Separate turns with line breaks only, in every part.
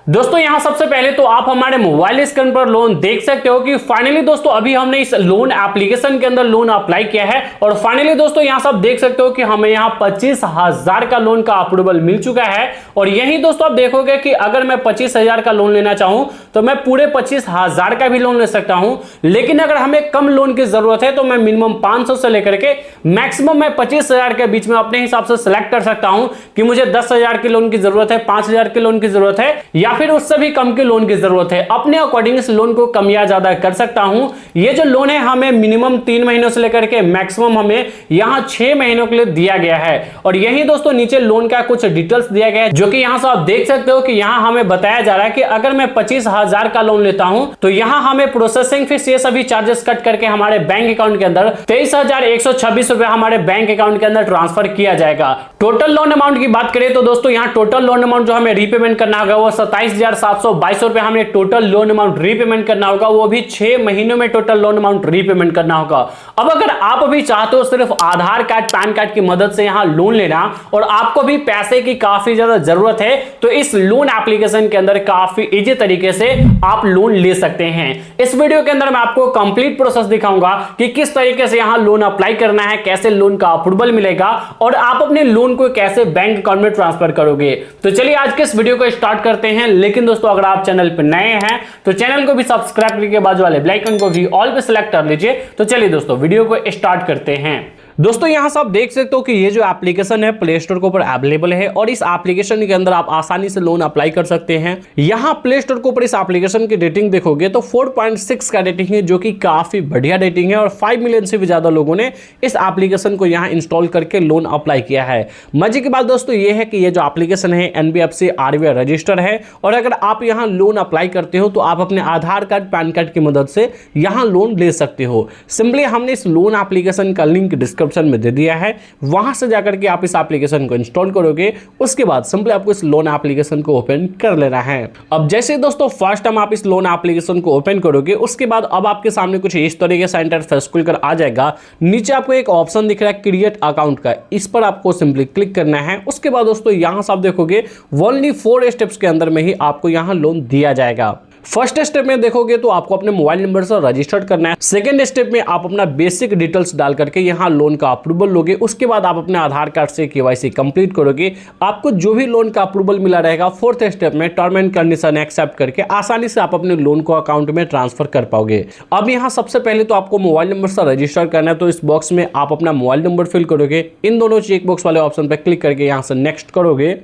दोस्तों यहां सबसे पहले तो आप हमारे मोबाइल स्क्रीन पर लोन देख सकते हो कि फाइनली दोस्तों अभी हमने इस लोन एप्लीकेशन के अंदर लोन अप्लाई किया है और फाइनली दोस्तों यहां सब देख सकते हो कि हमें यहां 25,000 का लोन का अप्रूवल मिल चुका है। और यही दोस्तों आप देखोगे कि अगर मैं 25,000 का लोन लेना चाहूं तो मैं पूरे 25,000 का भी लोन ले सकता हूं, लेकिन अगर हमें कम लोन की जरूरत है तो मैं मिनिमम 500 से लेकर के मैक्सिमम मैं 25,000 के बीच में अपने हिसाब से सिलेक्ट कर सकता हूं कि मुझे 10,000 की लोन की जरूरत है, 5,000 की लोन की जरूरत है या फिर उससे भी कम के लोन की जरूरत है। अपने अकॉर्डिंग इस लोन को कम या ज्यादा कर सकता हूं। ये जो लोन है हमें मिनिमम 3 महीनों से लेकर के मैक्सिमम हमें यहां 6 महीनों के लिए दिया गया है। और यही दोस्तों नीचे लोन का कुछ डिटेल्स दिया गया है जो कि यहां से आप देख सकते हो कि यहां हमें बताया जा रहा है कि अगर मैं 25,000 का लोन लेता हूं तो यहां हमें प्रोसेसिंग फीस ये सभी चार्जेस कट करके हमारे बैंक अकाउंट के अंदर 23,126 रुपए हमारे बैंक अकाउंट के अंदर ट्रांसफर किया जाएगा। टोटल लोन अमाउंट की बात करें तो दोस्तों यहां टोटल लोन अमाउंट जो हमें रीपेमेंट करना होगा वो 27,722 रुपए हमें टोटल लोन अमाउंट रीपेमेंट करना होगा, वो भी 6 महीनों में टोटल लोन अमाउंट रीपेमेंट करना होगा। अब अगर आप अभी चाहते हो सिर्फ आधार कार्ड पैन कार्ड की मदद से यहां लोन लेना और आपको भी पैसे की काफी ज्यादा जरूरत है तो इस लोन एप्लीकेशन के अंदर काफी इजी तरीके से आप लोन ले सकते हैं। इस वीडियो के अंदर मैं आपको कंप्लीट प्रोसेस दिखाऊंगा कि किस तरीके से यहां लोन अप्लाई करना है, कैसे लोन का अप्रूवल मिलेगा और आप अपने लोन को कैसे बैंक अकाउंट में ट्रांसफर करोगे। तो चलिए आज के इस वीडियो को स्टार्ट करते हैं। लेकिन दोस्तों अगर आप चैनल पर नए हैं तो चैनल को भी सब्सक्राइब करके बाजू वाले बेल आइकन को भी ऑल पे सिलेक्ट कर लीजिए। तो चलिए दोस्तों वीडियो को स्टार्ट करते हैं। दोस्तों यहां से आप देख सकते हो कि ये जो एप्लीकेशन है प्ले स्टोर के ऊपर अवेलेबल है और इस एप्लीकेशन के अंदर आप आसानी से लोन अप्लाई कर सकते हैं। यहां प्ले स्टोर के ऊपर इस एप्लीकेशन की रेटिंग देखोगे तो 4.6 का रेटिंग है जो कि काफी बढ़िया रेटिंग है और 5 मिलियन से भी ज्यादा लोगों ने इस एप्लीकेशन को यहां इंस्टॉल करके लोन अप्लाई किया है। मजे की बात दोस्तों ये है कि ये जो एप्लीकेशन है NBFC RBI रजिस्टर है और अगर आप यहां लोन अप्लाई करते हो तो आप अपने आधार कार्ड पैन कार्ड की मदद से यहां लोन ले सकते हो। सिंपली हमने इस लोन एप्लीकेशन का लिंक डिस्क्रिप्शन में दे दिया है, वहां से जाकर के आप इस एप्लीकेशन को इंस्टॉल करोगे। उसके बाद सिंपली आपको इस लोन एप्लीकेशन को ओपन कर लेना है। अब जैसे दोस्तों फर्स्ट टाइम आप इस लोन एप्लीकेशन को ओपन करोगे उसके बाद अब आपके सामने कुछ इस तरीके से इंटरफेस खुलकर आ जाएगा। नीचे आपको एक ऑप्शन दिख रहा है क्रिएट अकाउंट का, इस पर आपको सिंपली क्लिक करना है। उसके बाद दोस्तों यहां से आप देखोगे ओनली 4 स्टेप्स के अंदर में ही आपको यहां लोन दिया जाएगा। फर्स्ट स्टेप में देखोगे तो आपको अपने मोबाइल नंबर से रजिस्टर्ड करना है। सेकंड स्टेप में आप अपना बेसिक डिटेल्स डाल करके यहां लोन का अप्रूवल लोगे। उसके बाद आप अपने आधार कार्ड से KYC कंप्लीट करोगे, आपको जो भी लोन का अप्रूवल मिला रहेगा। फोर्थ स्टेप में टर्म एंड कंडीशन एक्सेप्ट करके आसानी से आप अपने लोन को अकाउंट में ट्रांसफर कर पाओगे। अब यहां सबसे पहले तो आपको मोबाइल नंबर से रजिस्टर करना है, तो इस बॉक्स में आप अपना मोबाइल नंबर फिल करोगे। इन दोनों चेक बॉक्स वाले ऑप्शन पर क्लिक करके यहां से नेक्स्ट करोगे।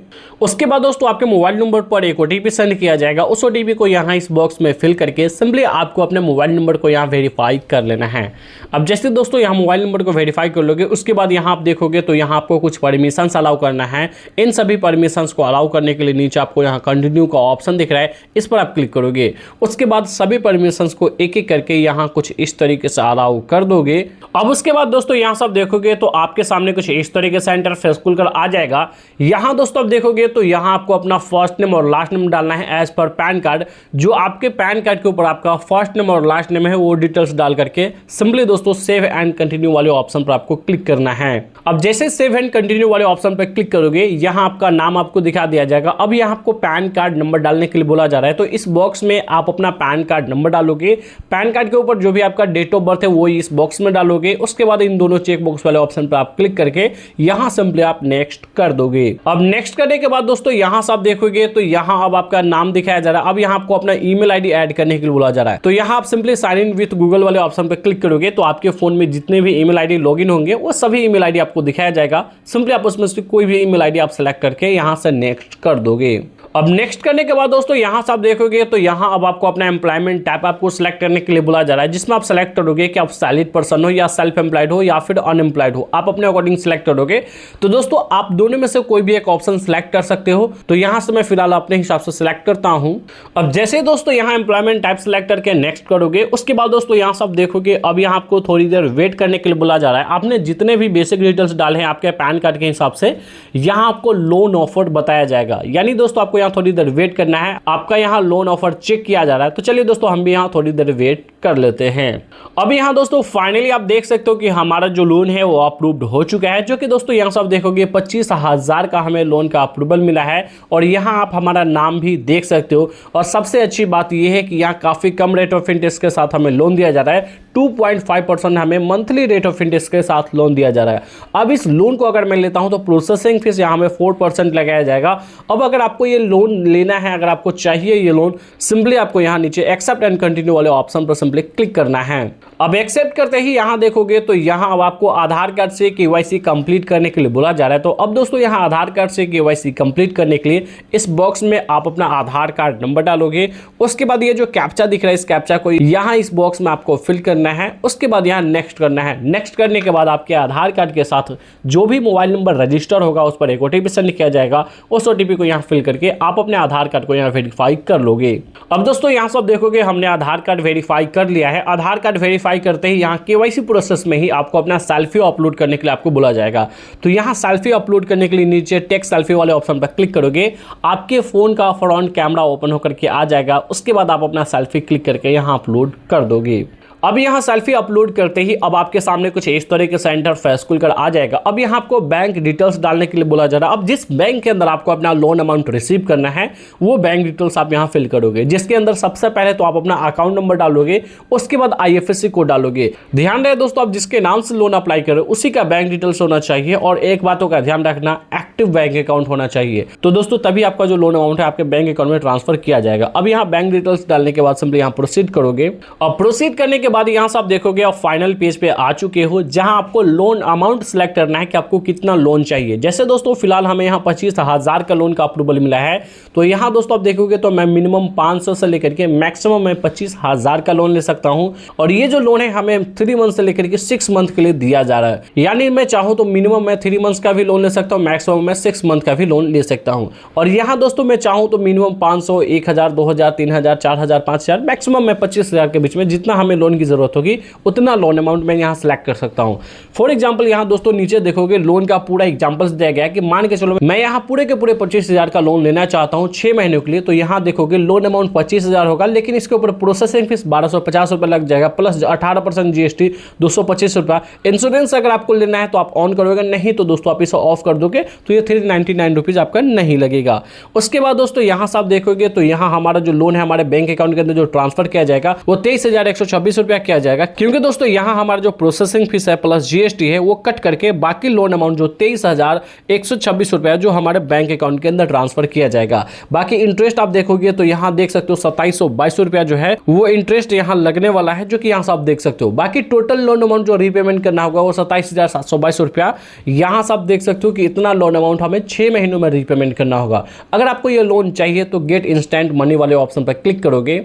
उसके बाद दोस्तों आपके मोबाइल नंबर पर एक OTP सेंड किया जाएगा। उस OTP को यहां इस बॉक्स में फिल करके सिंपली आपको अपने मोबाइल नंबर को यहां वेरीफाई कर लेना है। अब जैसे दोस्तों यहां मोबाइल नंबर को वेरीफाई कर लोगे उसके बाद यहां आप देखोगे तो यहां आपको कुछ परमिशंस अलाउ करना है। इन सभी परमिशंस को अलाउ करने के लिए नीचे आपको यहां कंटिन्यू का ऑप्शन दिख रहा है, इस पर आप क्लिक करोगे। उसके बाद सभी परमिशंस को एक एक करके यहां कुछ इस तरीके से अलाउ कर दोगे। अब उसके बाद दोस्तों यहां सब देखोगे तो आपके सामने कुछ इस तरीके से इंटरफेस खुलकर आ जाएगा। यहां दोस्तों आप देखोगे तो यहां आपको अपना फर्स्ट नेम और लास्ट नेम डालना है एज पर पैन कार्ड। जो आपके पैन कार्ड के ऊपर आपका फर्स्ट नेम और लास्ट नेम है वो डिटेल्स डाल करके सिंपली दोस्तों सेव एंड कंटिन्यू वाले ऑप्शन पर आपको क्लिक करना है। अब जैसे सेव एंड कंटिन्यू वाले ऑप्शन पर क्लिक करोगे यहां आपका नाम आपको दिखा दिया जाएगा। अब यहां आपको पैन कार्ड नंबर डालने के लिए बोला जा रहा है, तो इस बॉक्स में आप अपना पैन कार्ड नंबर डालोगे। पैन कार्ड के ऊपर जो भी आपका डेट ऑफ बर्थ है वो इस बॉक्स में डालोगे। उसके बाद इन दोनों चेक बॉक्स वाले ऑप्शन पर आप क्लिक करके यहां सिंपली आप नेक्स्ट कर दोगे। अब नेक्स्ट करने के बाद दोस्तों यहां से आप देखोगे तो यहां अब आपका नाम दिखाया जा रहा है। अब यहां आपको अपना ईमेल आईडी ऐड करने के लिए बोला जा रहा है, तो यहां आप simply sign in with Google वाले ऑप्शन पर क्लिक करोगे तो आपके फोन में जितने भी ईमेल आईडी लॉगिन होंगे वो सभी ईमेल आईडी आपको दिखाया जाएगा। सिंपली आप उसमें से कोई भी ईमेल आईडी आप सेलेक्ट करके यहां से नेक्स्ट कर दोगे। अब नेक्स्ट करने के बाद दोस्तों यहां से आप देखोगे तो यहां अब आपको अपना एम्प्लॉयमेंट टाइप आपको सिलेक्ट करने के लिए बोला जा रहा है, जिसमें आप सेलेक्ट करोगे कि आप सैलरीड पर्सन हो या सेल्फ एम्प्लॉयड हो या फिर अनएम्प्लॉयड हो। आप अपने अकॉर्डिंग सिलेक्ट करोगे। तो दोस्तों आप दोनों में से कोई भी एक ऑप्शन सिलेक्ट कर सकते हो। तो यहां से मैं फिलहाल अपने हिसाब से सिलेक्ट करता हूं। अब जैसे दोस्तों यहां एम्प्लॉयमेंट टाइप सिलेक्ट करके नेक्स्ट करोगे उसके बाद दोस्तों यहां से आप देखोगे अब यहां आपको थोड़ी देर वेट करने के लिए बोला जा रहा है। आपने जितने भी बेसिक डिटेल्स डाले हैं आपके पैन कार्ड के हिसाब से यहां आपको लोन ऑफर बताया जाएगा। यानी दोस्तों आपको यहां थोड़ी देर वेट करना है, आपका यहां लोन ऑफर चेक किया जा रहा है। तो चलिए दोस्तों हम भी यहां थोड़ी देर वेट कर लेते हैं। अब यहाँ दोस्तों फाइनली आप देख सकते हो कि हमारा जो लोन है वो अप्रूव्ड हो चुका है, जो कि दोस्तों यहाँ से आप देखोगे 25,000 का हमें लोन का अप्रूवल मिला है और यहाँ आप हमारा नाम भी देख सकते हो। और सबसे अच्छी बात यह है कि यहाँ काफ़ी कम रेट ऑफ इंटरेस्ट के साथ हमें लोन दिया जा रहा है। 2.5% हमें मंथली रेट ऑफ इंटरेस्ट के साथ लोन दिया जा रहा है। अब इस लोन को अगर मैं लेता हूं तो प्रोसेसिंग फीस यहाँ हमें 4% लगाया जाएगा। अब अगर आपको ये लोन लेना है, अगर आपको चाहिए ये लोन, सिंपली आपको यहाँ नीचे एक्सेप्ट एंड कंटिन्यू वाले ऑप्शन पर सिंपली क्लिक करना है। अब एक्सेप्ट करते ही यहाँ देखोगे तो यहाँ अब आपको आधार कार्ड से केवाईसी कंप्लीट करने के लिए बोला जा रहा है। तो अब दोस्तों यहाँ आधार कार्ड से केवाईसी कंप्लीट करने के लिए इस बॉक्स में आप अपना आधार कार्ड नंबर डालोगे। उसके बाद ये जो कैप्चा दिख रहा है, इस कैप्चा को यहाँ इस बॉक्स में आपको फिल करना है। उसके बाद यहाँ नेक्स्ट करना है। नेक्स्ट करने के बाद आपके आधार कार्ड के साथ जो भी मोबाइल नंबर रजिस्टर होगा उस पर एक ओटीपी सेंड किया जाएगा। उस ओटीपी को यहाँ फिल करके आप अपने आधार कार्ड को यहाँ वेरीफाई कर लोगे। अब दोस्तों यहाँ सब देखोगे हमने आधार कार्ड वेरीफाई कर लिया है। आधार कार्ड वेरीफाई करते ही यहाँ केवाईसी प्रोसेस में ही आपको अपना सेल्फी अपलोड करने के लिए आपको बोला जाएगा। तो यहाँ सेल्फी अपलोड करने के लिए नीचे टेक सेल्फी वाले ऑप्शन पर क्लिक करोगे, आपके फोन का फ्रंट कैमरा ओपन होकर के आ जाएगा। उसके बाद आप अपना सेल्फी क्लिक करके यहाँ अपलोड कर दोगे। अब यहाँ सेल्फी अपलोड करते ही अब आपके सामने कुछ इस तरह से इंटरफेस खुलकर आ जाएगा। अब यहाँ आपको बैंक डिटेल्स डालने के लिए बोला जा रहा है। अब जिस बैंक के अंदर आपको अपना लोन अमाउंट रिसीव करना है वो बैंक डिटेल्स आप यहाँ फिल करोगे, जिसके अंदर सबसे पहले तो आप अपना अकाउंट नंबर डालोगे, उसके बाद IFSC कोड डालोगे। ध्यान रहे दोस्तों, आप जिसके नाम से लोन अप्लाई करो उसी का बैंक डिटेल्स होना चाहिए और एक बातों का ध्यान रखना, एक्टिव बैंक अकाउंट होना चाहिए। तो दोस्तों तभी आपका जो लोन अमाउंट है आपके बैंक अकाउंट में ट्रांसफर किया जाएगा। अब यहाँ बैंक डिटेल्स डालने के बाद सिंपली यहाँ प्रोसीड करोगे और प्रोसीड करने के बाद यहाँ से आप देखोगे आप फाइनल पेज पे आ चुके हो, जहां आपको लोन अमाउंट सिलेक्ट करना है कि आपको कितना लोन चाहिए। जैसे दोस्तों फिलहाल हमें यहाँ 25,000 का लोन का अप्रूवल मिला है। तो यहाँ दोस्तों आप देखोगे तो मैं मिनिमम 500 से लेकर के मैक्सिमम मैं 25,000 का लोन ले सकता हूँ। और ये जो लोन है हमें 3 मंथ से लेकर के 6 मंथ के लिए दिया जा रहा है। यानी मैं चाहूँ तो मिनिमम मैं 3 मंथ्स का भी लोन ले सकता हूँ, मैक्सिमम मैं 6 मंथ का भी लोन ले सकता हूँ। और यहाँ दोस्तों मैं चाहूँ तो मिनिमम 500, 1,000, 2,000, 3,000, 4,000, 5,000, मैक्सिमम मैं 25,000 के बीच में जितना हमें लोन की जरूरत होगी उतना लोन अमाउंट मैं यहाँ सेलेक्ट कर सकता हूँ। फॉर एग्जांपल यहाँ दोस्तों नीचे देखोगे लोन का पूरा एग्जांपल्स दिया गया है कि मान के चलो मैं यहाँ पूरे के पूरे 25,000 का लोन लेना चाहता हूँ 6 महीनों के लिए। तो यहाँ देखोगे लोन अमाउंट 25,000 होगा, लेकिन इसके ऊपर प्रोसेसिंग फीस 1,250 रुपये लग जाएगा, प्लस 18% GST 225 रुपया। इंश्योरेंस अगर आपको लेना है तो आप ऑन करोगे, नहीं तो दोस्तों आप इसे ऑफ कर दोगे तो ये 399 रुपीज़ आपका नहीं लगेगा। उसके बाद दोस्तों यहाँ से आप देखोगे तो यहाँ हमारा जो लोन है हमारे बैंक अकाउंट के अंदर जो ट्रांसफर किया जाएगा वो 23,126 रुपया किया जाएगा, क्योंकि दोस्तों यहाँ हमारा जो प्रोसेसिंग फीस है प्लस GST है वो कट करके बाकी लोन अमाउंट जो 23,126 रुपया जो हमारे बैंक अकाउंट के अंदर ट्रांसफर किया जाएगा। बाकी इंटरेस्ट आप देखोगे तो यहाँ देख सकते हो 2,722 रुपया जो है वो इंटरेस्ट यहाँ लगने वाला है, जो कि यहाँ से आप देख सकते हो। बाकी टोटल लोन अमाउंट जो रीपेमेंट करना होगा वो 27,722 रुपया। यहाँ से आप देख सकते हो कि इतना लोन अमाउंट हमें 6 महीनों में रीपेमेंट करना होगा। अगर आपको ये लोन चाहिए तो गेट इंस्टेंट मनी वाले ऑप्शन पर क्लिक करोगे।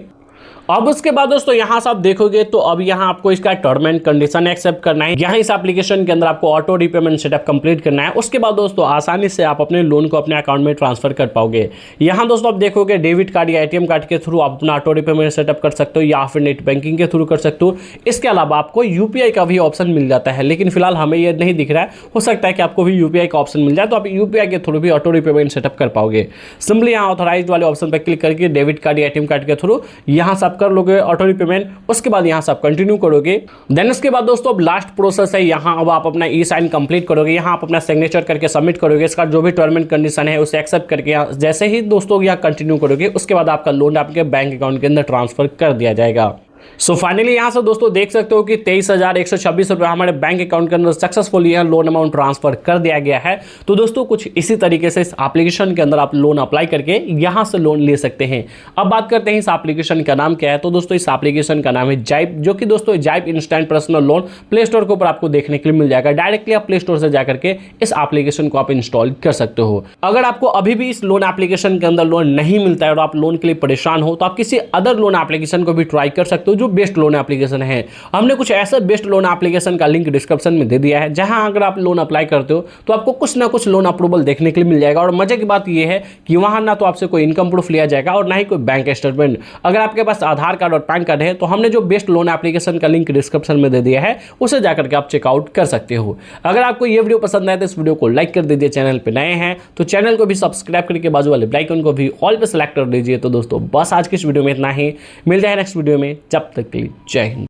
अब उसके बाद दोस्तों यहाँ से आप देखोगे तो अब यहाँ आपको इसका टर्म एंड कंडीशन एक्सेप्ट करना है। यहाँ इस एप्लीकेशन के अंदर आपको ऑटो रीपेमेंट सेटअप कंप्लीट करना है। उसके बाद दोस्तों आसानी से आप अपने लोन को अपने अकाउंट में ट्रांसफर कर पाओगे। यहाँ दोस्तों आप देखोगे डेबिट कार्ड या ATM कार्ड के थ्रू आप अपना ऑटो रीपेमेंट सेटअप कर सकते हो या फिर नेट बैंकिंग के थ्रू कर सकते हो। इसके अलावा आपको UPI का भी ऑप्शन मिल जाता है, लेकिन फिलहाल हमें यह नहीं दिख रहा है। हो सकता है कि आपको भी UPI का ऑप्शन मिल जाए तो आप UPI के थ्रू भी ऑटो रीपेमेंट सेटअप कर पाओगे। सिंपली यहाँ ऑथोराइज्ड वाले ऑप्शन पर क्लिक करके डेबिट कार्ड या ATM कार्ड के थ्रू यहाँ से आप कर लोगे ऑटो पेमेंट। उसके बाद यहां से आप कंटिन्यू करोगे। देन उसके बाद दोस्तों अब लास्ट प्रोसेस है, यहां अब आप अपना ई-साइन कंप्लीट करोगे। यहां आप अपना सिग्नेचर करके सबमिट करोगे। इसका जो भी टर्म एंड कंडीशन है उसे एक्सेप्ट करके जैसे ही दोस्तों यहां कंटिन्यू करोगे उसके बाद आपका लोन आपके बैंक अकाउंट के अंदर ट्रांसफर कर दिया जाएगा। सो फाइनली यहाँ से दोस्तों देख सकते हो कि 23,126 रुपये हमारे बैंक अकाउंट के अंदर सक्सेसफुली यहाँ लोन अमाउंट ट्रांसफर कर दिया गया है। तो दोस्तों कुछ इसी तरीके से इस एप्लीकेशन के अंदर आप लोन अप्लाई करके यहाँ से लोन ले सकते हैं। अब बात करते हैं इस एप्लीकेशन का नाम क्या है। तो दोस्तों इस एप्लीकेशन का नाम है जाइप, जो कि दोस्तों Zype instant personal loan play store के ऊपर आपको देखने के लिए मिल जाएगा। डायरेक्टली आप प्ले स्टोर से जाकर के इस एप्लीकेशन को आप इंस्टॉल कर सकते हो। अगर आपको अभी भी इस लोन एप्लीकेशन के अंदर लोन नहीं मिलता है और आप लोन के लिए परेशान हो तो आप किसी अदर लोन एप्लीकेशन को भी ट्राई कर सकते हो जो बेस्ट लोन एप्लीकेशन है। हमने कुछ ऐसे बेस्ट लोन एप्लीकेशन का लिंक डिस्क्रिप्शन में दे दिया है, जहां अगर आप लोन अप्लाई करते हो तो आपको कुछ ना कुछ लोन अप्रूवल देखने के लिए मिल जाएगा। और मजे की बात यह है कि वहां ना तो आपसे कोई इनकम प्रूफ लिया जाएगा और ना ही कोई बैंक स्टेटमेंट। अगर आपके पास आधार कार्ड और पैन कार्ड है तो हमने जो बेस्ट लोन एप्लीकेशन का लिंक डिस्क्रिप्शन में दे दिया है उसे जाकर के आप चेकआउट कर सकते हो। अगर आपको यह वीडियो पसंद आए तो इस वीडियो को लाइक कर दीजिए। चैनल पर नए हैं तो चैनल को भी सब्सक्राइब करके बाजू वाले बेल आइकन को भी ऑल पे सेलेक्ट कर दीजिए। तो दोस्तों बस आज की इस वीडियो में इतना ही, मिलते हैं नेक्स्ट वीडियो में। जब तब तक के लिए जय हिंद।